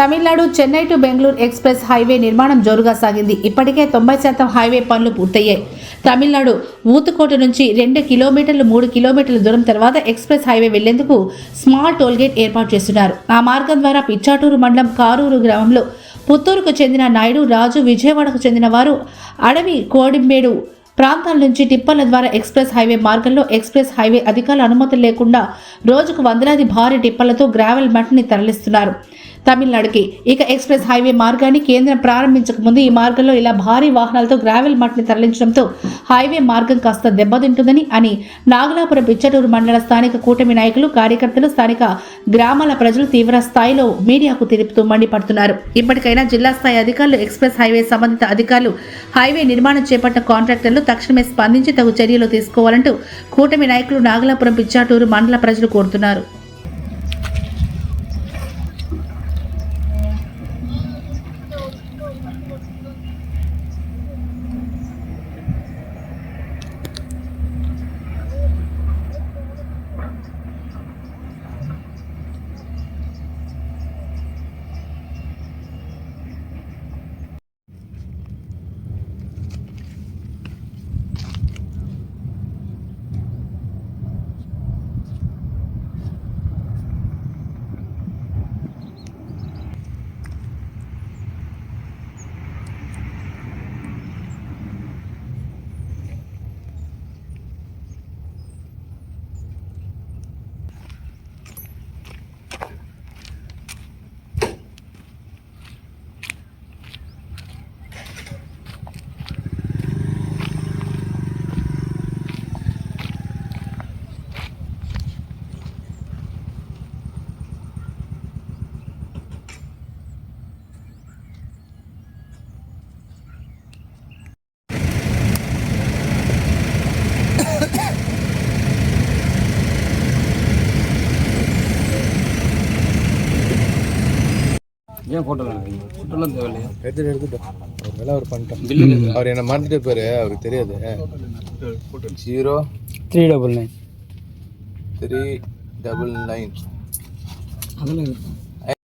Tamil Nadu Chennai to Bengaluru express highway నిర్మాణం జోరుగా సాగింది. ఇప్పటికే 90% హైవే పనులు పూర్తయ్యాయి. తమిళనాడు ఊతుకోట నుంచి 2 కిలోమీటర్లు 3 కిలోమీటర్ల దూరం తర్వాత ఎక్స్ప్రెస్ హైవే వెళ్లేందుకు స్మాల్ టోల్గేట్ ఏర్పాటు చేస్తున్నారు. ఆ మార్గం ద్వారా పిచ్చాటూరు మండలం కారూరు గ్రామంలో పుత్తూరుకు చెందిన నాయుడు, రాజు, విజయవాడకు చెందిన వారు అడవి కోడింబేడు ప్రాంతాల నుంచి టిప్పర్ల ద్వారా ఎక్స్ప్రెస్ హైవే మార్గంలో ఎక్స్ప్రెస్ హైవే అధికారుల అనుమతులు లేకుండా రోజుకు వందలాది భారీ టిప్పర్లతో గ్రావెల్ మట్టిని తరలిస్తున్నారు తమిళనాడుకి. ఇక ఎక్స్ప్రెస్ హైవే మార్గాన్ని కేంద్రం ప్రారంభించక ముందు ఈ మార్గంలో ఇలా భారీ వాహనాలతో గ్రావెల్ మట్టిని తరలించడంతో హైవే మార్గం కాస్త దెబ్బతింటుందని అని నాగలాపురం పిచ్చటూరు మండల స్థానిక కూటమి నాయకులు, కార్యకర్తలు, స్థానిక గ్రామాల ప్రజలు తీవ్ర స్థాయిలో మీడియాకు తెలుపుతూ మండిపడుతున్నారు. ఇప్పటికైనా జిల్లా స్థాయి అధికారులు, ఎక్స్ప్రెస్ హైవే సంబంధిత అధికారులు, హైవే నిర్మాణం చేపట్టిన కాంట్రాక్టర్లు తక్షణమే స్పందించి తగు చర్యలు తీసుకోవాలంటూ కూటమి నాయకులు, నాగలాపురం పిచ్చాటూరు మండల ప్రజలు కోరుతున్నారు. ஏன் ஃபோட்டோலாம் ஃபோட்டோலாம் தேவையில்லையா? எடுத்துட்டோம். அதெல்லாம் ஒரு பண்ணிட்டோம். அவர் என்ன மறந்துட்டு போயிரு, அவருக்கு தெரியாது. 0399 399 அதெல்லாம்